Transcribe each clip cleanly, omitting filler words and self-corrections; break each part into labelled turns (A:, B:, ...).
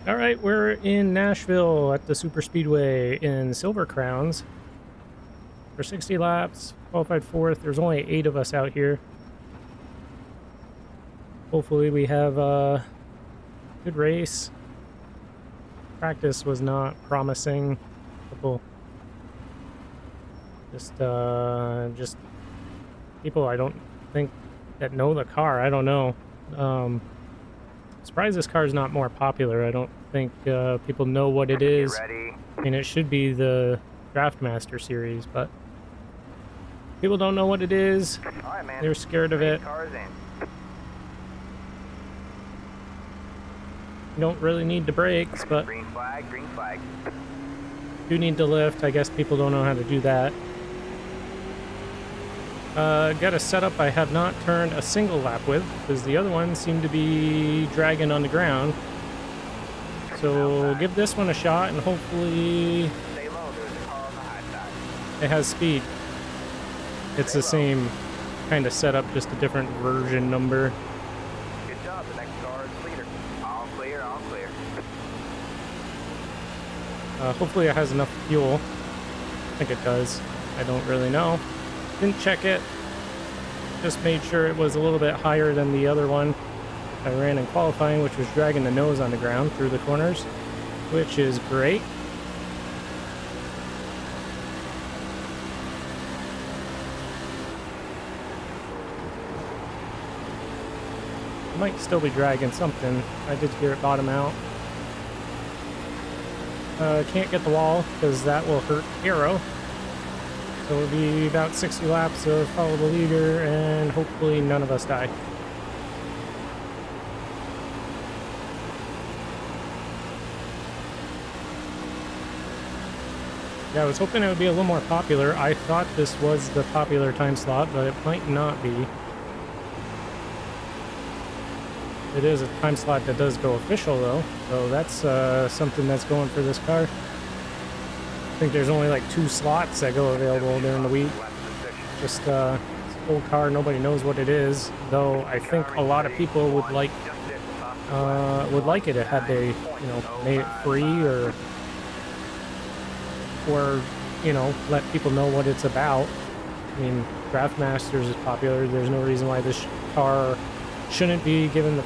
A: All right, we're in Nashville at the Superspeedway in Silver Crowns for 60 laps, qualified fourth. There's only 8 of us out here. Hopefully we have a good race. Practice was not promising. Couple just people I don't think that know the car. I don't know. Surprised this car is not more popular. I don't think people know what it is. I mean, it should be the Draftmaster series, but people don't know what it is.
B: Right, man.
A: They're scared of it. You don't really need the brakes, but
B: green flag, green flag.
A: do need to lift. I guess people don't know how to do that. Got a setup I have not turned a single lap with, because the other ones seem to be dragging on the ground. So we'll give this one a shot, and hopefully it has speed. It's the same kind of setup, just a different version number.
B: Good job, the next car is leader. All clear, all clear.
A: Hopefully it has enough fuel. I think it does. I don't really know. Didn't check it. Just made sure it was a little bit higher than the other one I ran in qualifying, which was dragging the nose on the ground through the corners, which is great. Might still be dragging something. I did hear it bottom out. Can't get the wall because that will hurt Arrow. So it'll be about 60 laps of follow the leader, and hopefully none of us die. Yeah, I was hoping it would be a little more popular. I thought this was the popular time slot, but it might not be. It is a time slot that does go official, though, so that's something that's going for this car. I think there's only like 2 slots that go available during the week. Just it's an old car, nobody knows what it is, though I think a lot of people would like it had they, you know, made it free or you know, let people know what it's about. I mean, Draftmasters is popular. There's no reason why this car shouldn't be, given the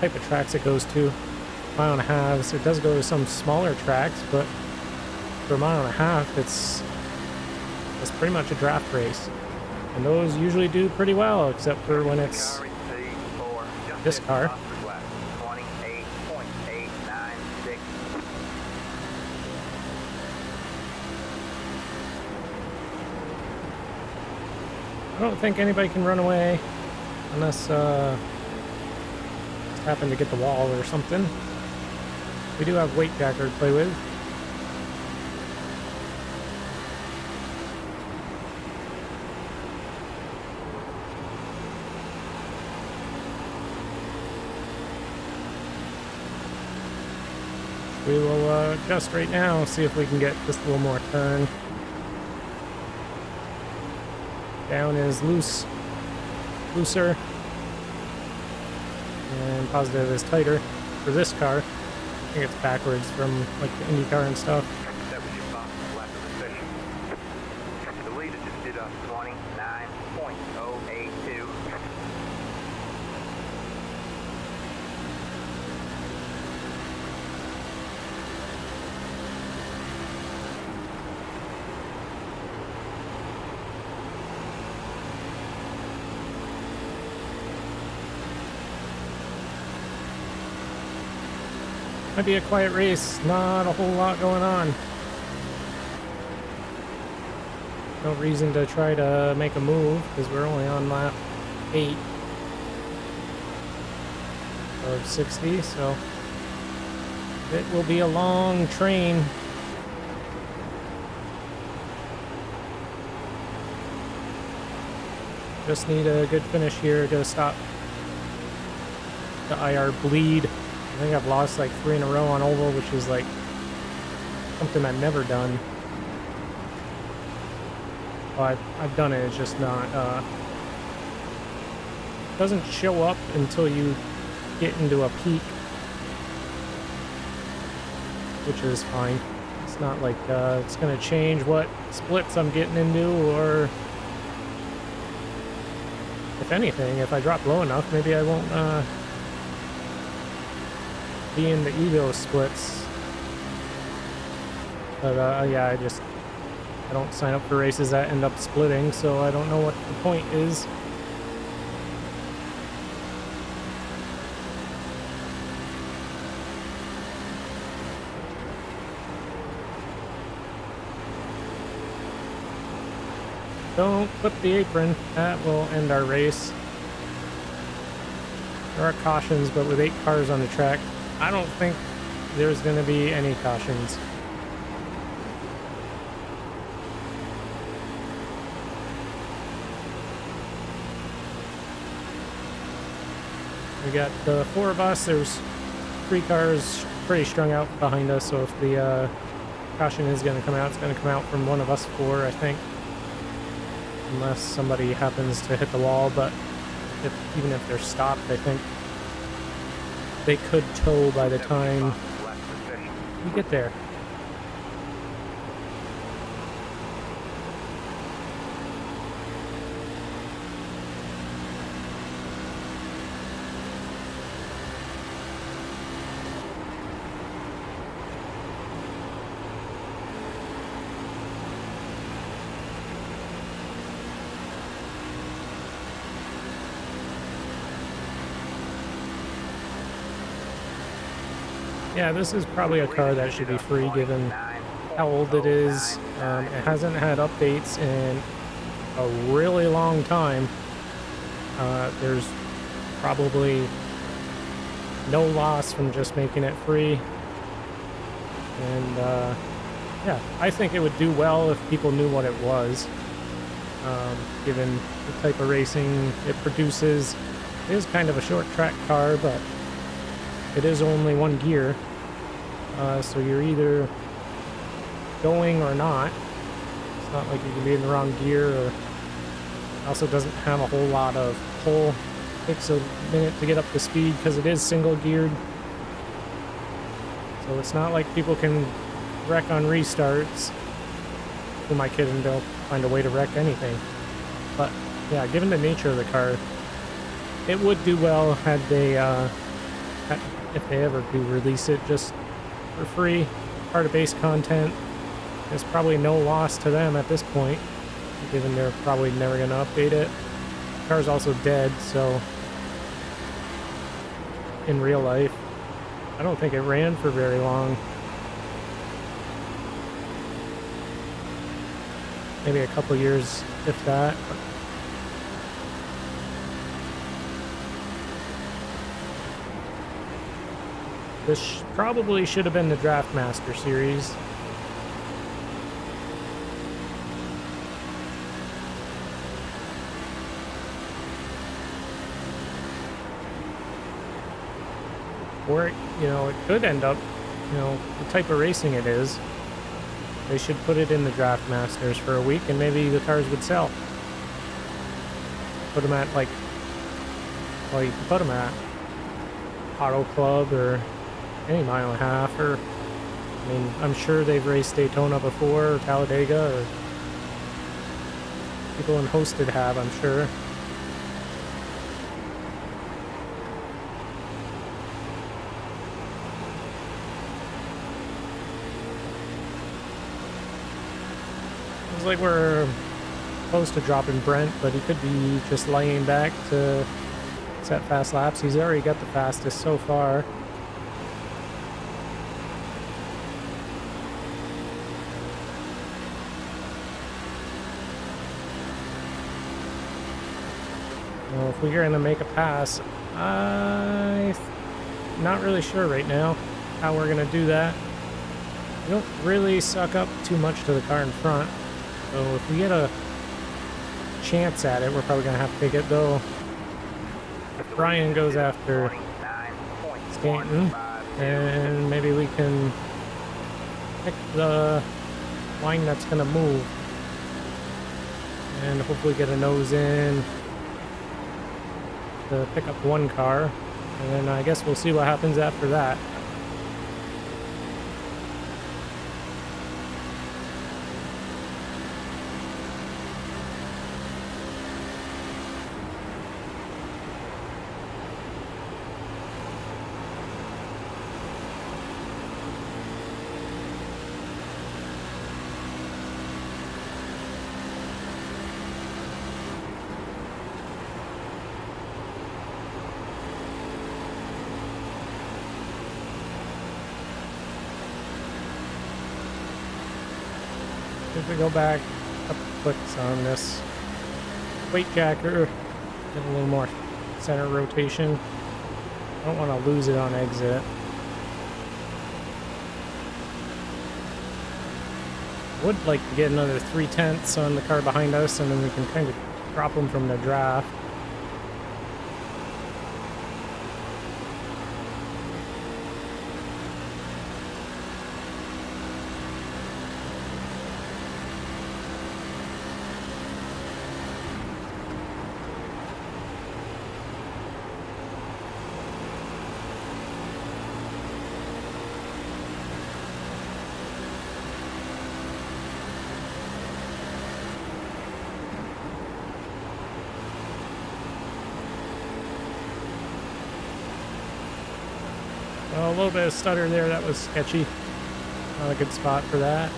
A: type of tracks it goes to. Mile and a half, so it does go to some smaller tracks, but for a mile and a half, it's pretty much a draft race. And those usually do pretty well, except for when it's this car. I don't think anybody can run away unless just happen to get the wall or something. We do have weight jacker to play with. We will adjust right now, see if we can get just a little more turn. Down is looser, and positive is tighter for this car. I think it's backwards from like the Indy car and stuff.
B: That was your fastest lap of the session. The leader just did a 29.082.
A: Might be a quiet race, not a whole lot going on. No reason to try to make a move because we're only on lap 8 of 60, so it will be a long train. Just need a good finish here to stop the IR bleed. I think I've lost like 3 in a row on oval, which is like something I've never done. Well, I've done it, it's just not, doesn't show up until you get into a peak. which is fine. It's not like it's going to change what splits I'm getting into, or if anything, if I drop low enough, maybe I won't be in the ego splits. But yeah, I don't sign up for races that end up splitting, so I don't know what the point is. Don't clip the apron. That will end our race. There are cautions, but with 8 cars on the track, I don't think there's going to be any cautions. We got 4 of us. There's 3 cars pretty strung out behind us, so if the caution is going to come out, it's going to come out from one of us 4, I think. Unless somebody happens to hit the wall, but even if they're stopped, I think they could tow by the time we get there. Yeah, this is probably a car that should be free given how old it is. It hasn't had updates in a really long time. There's probably no loss from just making it free. And yeah, I think it would do well if people knew what it was. Given the type of racing it produces. It is kind of a short track car, but it is only 1 gear, so you're either going or not. It's not like you can be in the wrong gear, or it also doesn't have a whole lot of pull. It takes a minute to get up to speed because it is single geared. So it's not like people can wreck on restarts. Who am I kidding? They'll find a way to wreck anything. But yeah, given the nature of the car, it would do well had they if they ever do release it just for free, part of base content. There's probably no loss to them at this point, given they're probably never going to update it. The car's also dead, so in real life, I don't think it ran for very long. Maybe a couple years, if that. This probably should have been the Draft Master series. Or, you know, it could end up, you know, the type of racing it is. They should put it in the Draft Masters for a week and maybe the cars would sell. Put them at, like, well, you can put them at Auto Club or any mile and a half, or I mean, I'm sure they've raced Daytona before, or Talladega, or people in Hosted have, I'm sure. It's like we're close to dropping Brent, but he could be just laying back to set fast laps. He's already got the fastest so far. Well, if we're going to make a pass, I'm not really sure right now how we're going to do that. We don't really suck up too much to the car in front, so if we get a chance at it, we're probably going to have to take it, though. If Brian goes after Stanton, and maybe we can pick the line that's going to move and hopefully get a nose in to pick up one car, and then I guess we'll see what happens after that. If we go back a couple clicks on this weight jacker, get a little more center rotation. I don't want to lose it on exit. Would like to get another 3/10 on the car behind us, and then we can kind of drop them from the draft. Well, a little bit of stutter there, that was sketchy. Not a good spot for that.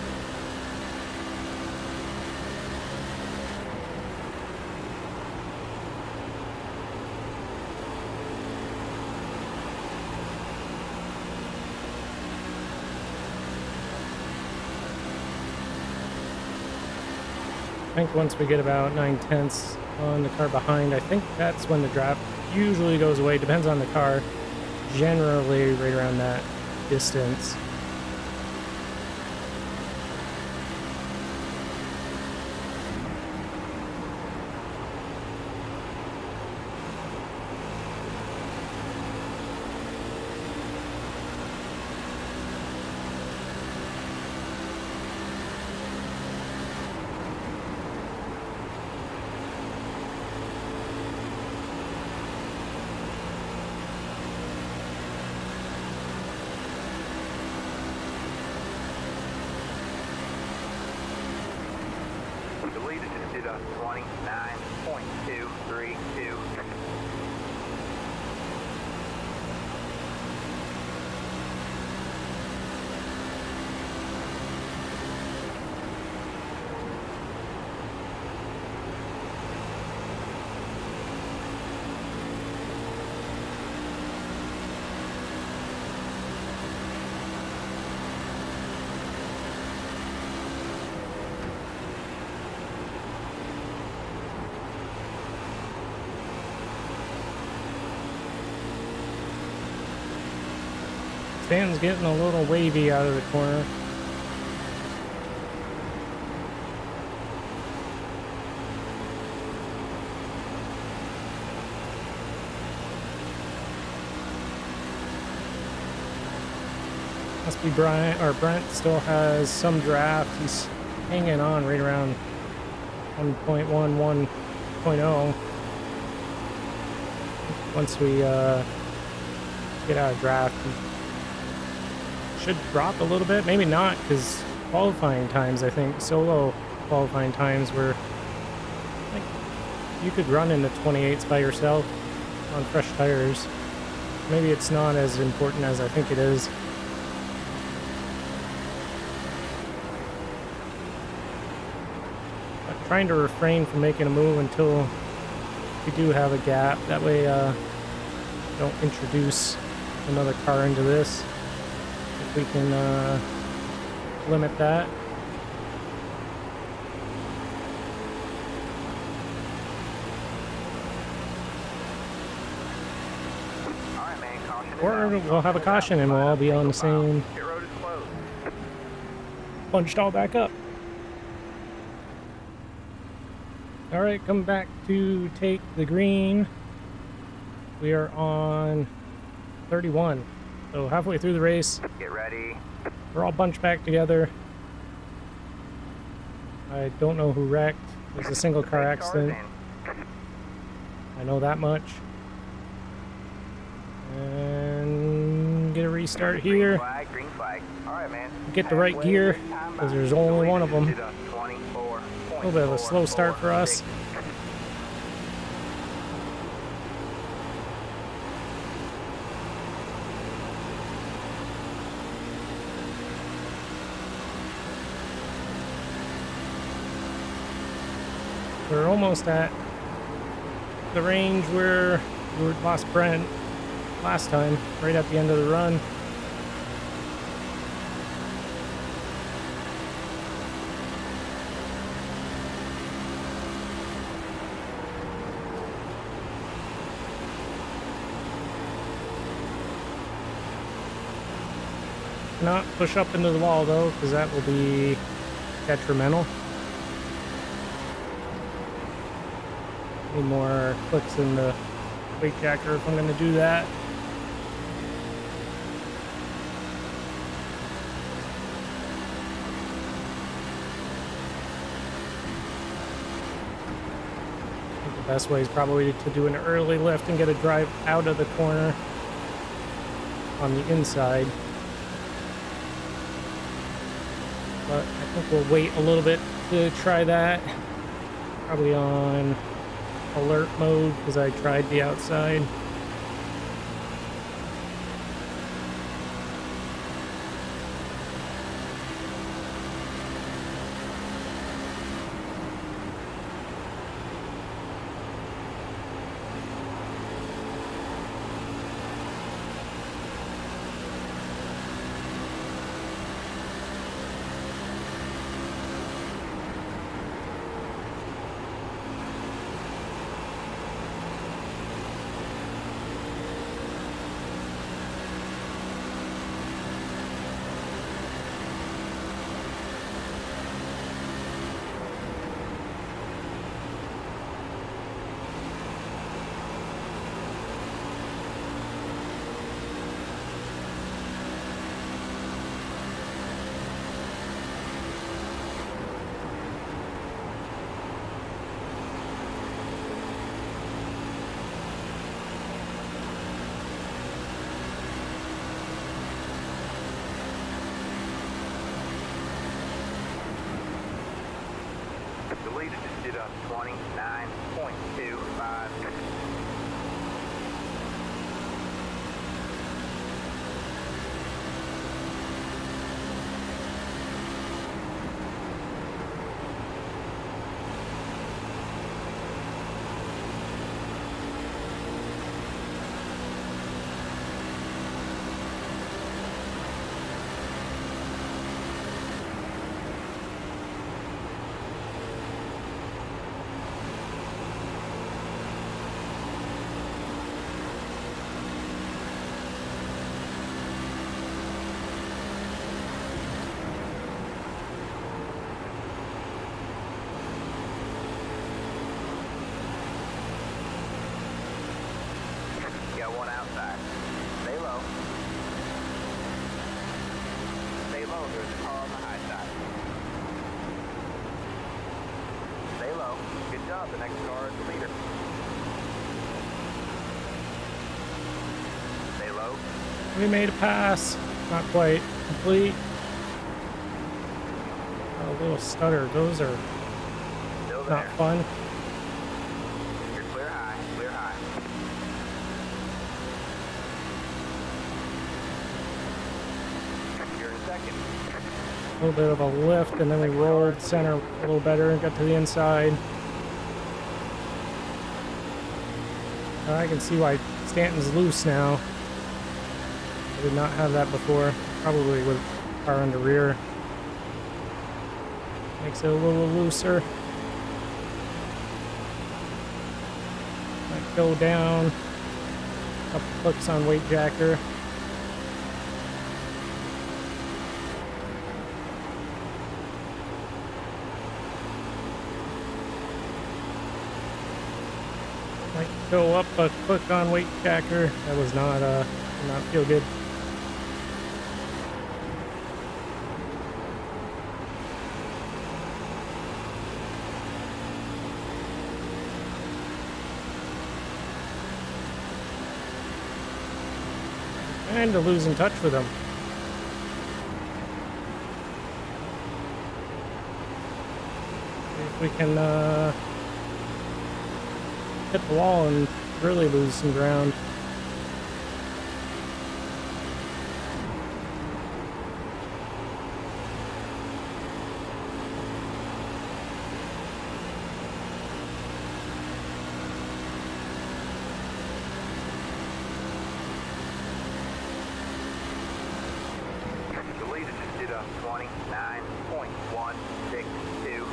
A: I think once we get about 9/10 on the car behind, I think that's when the draft usually goes away. Depends on the car. Generally right around that distance.
B: The leader just did a 29.232.
A: Stan's getting a little wavy out of the corner. Must be Brian, or Brent still has some draft. He's hanging on right around 1.1, 1.0. Once we get out of draft, he should drop a little bit. Maybe not, because qualifying times, I think, solo qualifying times were like you could run in the 28s by yourself on fresh tires. Maybe it's not as important as I think it is. But trying to refrain from making a move until we do have a gap. That way, don't introduce another car into this. If we can limit that.
B: Alright, man, caution.
A: Or we'll have a caution and we'll all be on the same.
B: Pit road is closed.
A: Punched all back up. Alright, come back to take the green. We are on 31. So halfway through the race.
B: Get ready.
A: We're all bunched back together. I don't know who wrecked. It was a single car accident. I know that much. And get a restart here.
B: Green flag. All right, man.
A: Get the right gear, because there's only one of them. A little bit of a slow start for us. We're almost at the range where we lost Brent last time, right at the end of the run. Not push up into the wall though, because that will be detrimental. Need more clicks in the weight jacker if I'm going to do that. I think the best way is probably to do an early lift and get a drive out of the corner on the inside. But I think we'll wait a little bit to try that. Probably on alert mode because I tried the outside.
B: The leader just did a 29.25. Got one outside. Stay low. Stay low. There's a car on the high side. Stay low. Good job. The next car is the leader. Stay low.
A: We made a pass. Not quite complete. A little stutter. Those are
B: Still there.
A: not fun.
B: You're clear high. Clear high. You're in second.
A: A little bit of a lift, and then we rolled center a little better and got to the inside. I can see why Stanton's loose now. I did not have that before. Probably with car under rear. Makes it a little looser. Might go down. A couple clicks on weight jacker. Might go up a click on weight jacker. That was not did not feel good. And to lose in touch with them. See if we can hit the wall and really lose some ground.
B: The leader just did a 29.162.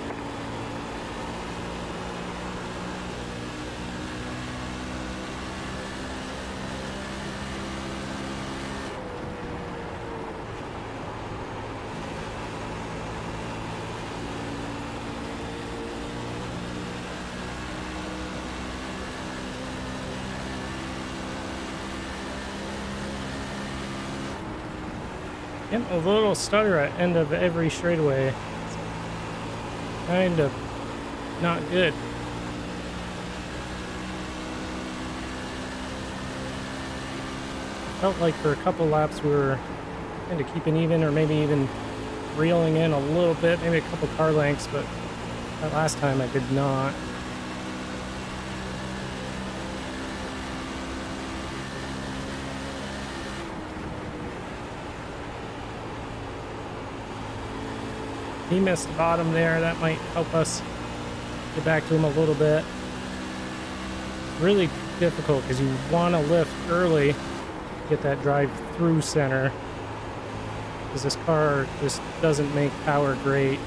A: Getting a little stutter at end of every straightaway. Kind of not good. Felt like for a couple laps we were kind of keeping even, or maybe even reeling in a little bit, maybe a couple car lengths, but that last time I did not. He missed the bottom there. That might help us get back to him a little bit. Really difficult because you want to lift early, get that drive through center, because this car just doesn't make power great.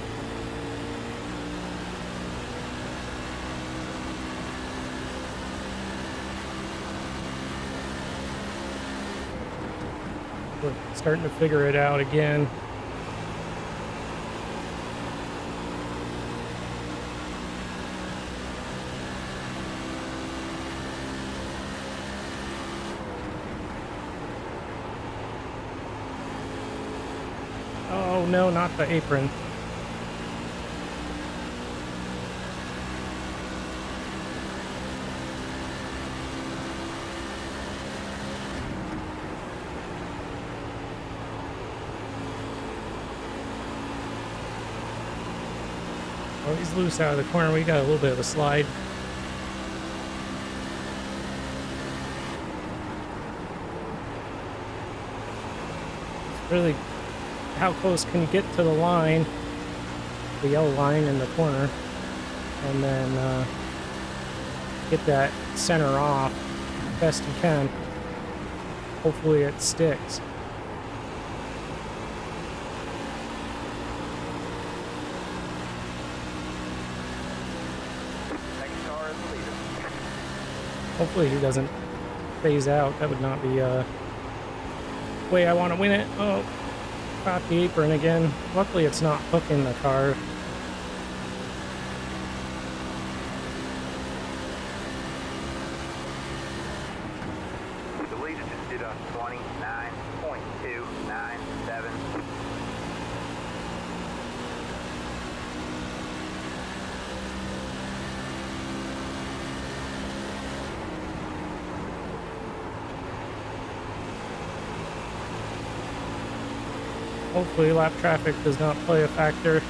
A: We're starting to figure it out again. Oh no, not the apron. Oh, he's loose out of the corner. We got a little bit of a slide. It's really, how close can you get to the line, the yellow line in the corner, and then get that center off best you can. Hopefully it sticks.
B: Next car is the leader.
A: Hopefully he doesn't phase out. That would not be way I want to win it. Oh, caught the apron again. Luckily it's not hooking the car.
B: The leader just did a 29.297.
A: Hopefully lap traffic does not play a factor.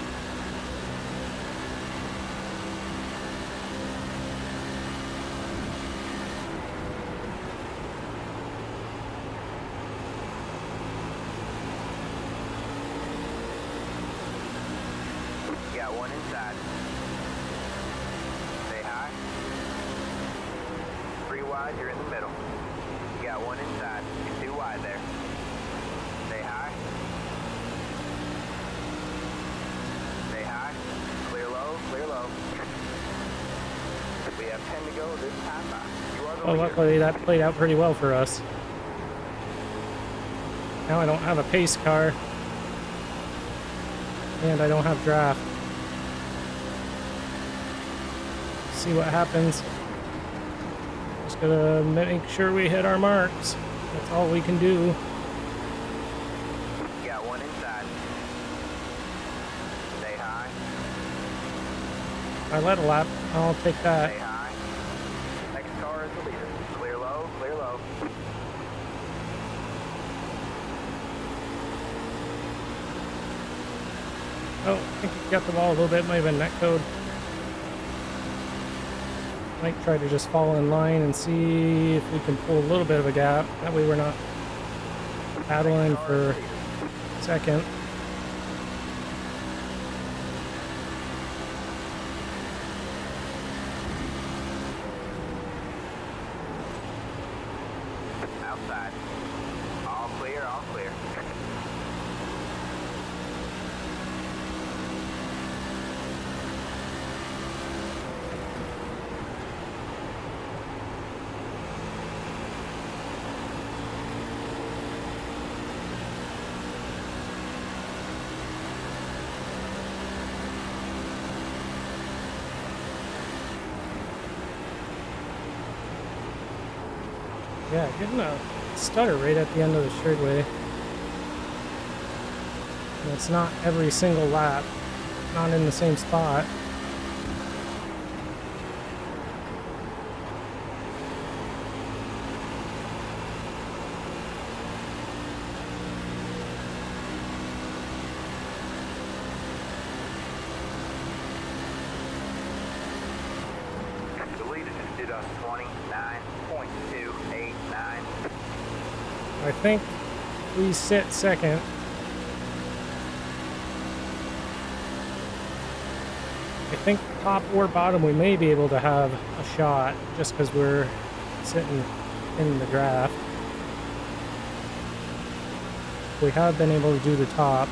B: You got one inside. Stay high. 3 wide, you're in the middle. You got one inside. You're 2 wide there. Stay high. Stay high. Clear low, clear low. We have 10 to go this time. You are the
A: Oh,
B: leader.
A: luckily that played out pretty well for us. Now I don't have a pace car. And I don't have draft. See what happens. Just gotta make sure we hit our marks. That's all we can do.
B: You got one inside. Stay high.
A: I led a lap. I'll take that.
B: Stay high. Next car is the leader. Clear low, clear low.
A: Oh, I think he got the ball a little bit. Might have been net code. Might try to just fall in line and see if we can pull a little bit of a gap. That way we're not battling for second.
B: Outside. All clear, all clear.
A: Yeah, getting a stutter right at the end of the straightaway. And it's not every single lap, not in the same spot.
B: The leader just did a 29.289.
A: I think we sit second. I think top or bottom we may be able to have a shot just because we're sitting in the draft. We have been able to do the top.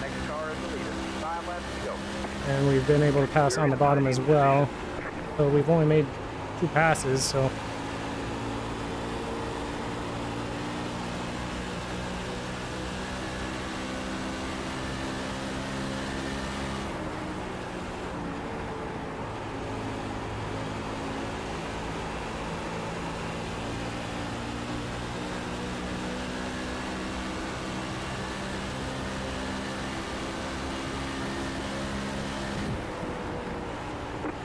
B: Next car is the leader. 5 laps to go.
A: And we've been able to pass on the bottom as well. So we've only made 2 passes, so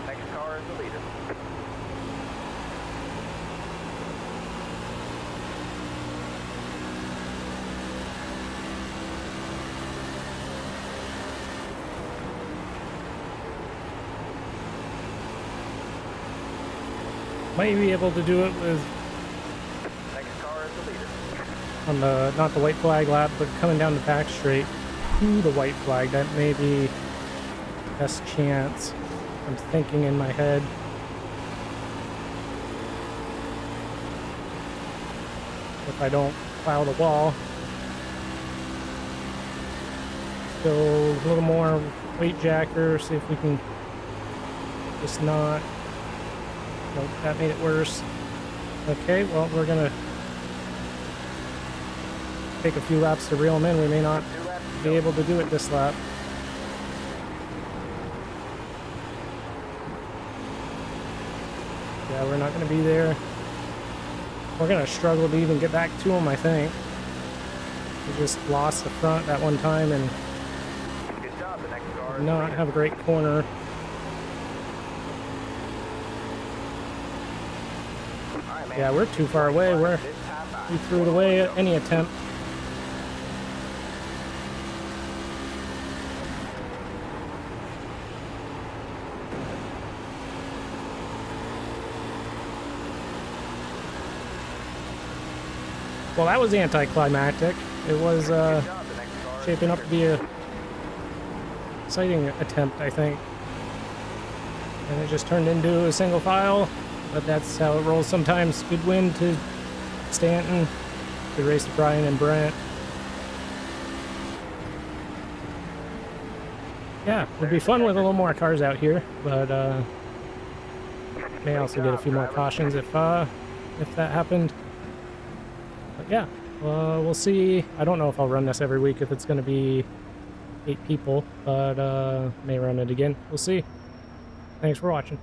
B: Next car is the leader.
A: might be able to do it with
B: Next car is the leader.
A: on the not the white flag lap, but coming down the back straight to the white flag. That may be best chance. I'm thinking in my head. If I don't plow the wall. Still a little more weight jacker, see if we can just not. Nope, that made it worse. Okay, well, we're gonna take a few laps to reel them in. We may not
B: 2 laps to
A: be
B: go.
A: able to do it this lap. Yeah, we're not going to be there. We're going to struggle to even get back to them, I think. We just lost the front that one time and
B: Good job. The next car is
A: did
B: the
A: not
B: leader.
A: have a great corner.
B: All right, man.
A: Yeah, we're too far away.
B: This time by.
A: We threw it away at any attempt. Well, that was anticlimactic. It was
B: Good job. The next car is
A: shaping
B: the
A: up to
B: leader.
A: be a exciting attempt, I think. And it just turned into a single file, but that's how it rolls sometimes. Good win to Stanton. Good race to Brian and Brent. Yeah, would be fun with a little more cars out here, but may also get a few more cautions if that happened. But yeah, we'll see. I don't know if I'll run this every week if it's going to be 8 people, but may run it again. We'll see. Thanks for watching.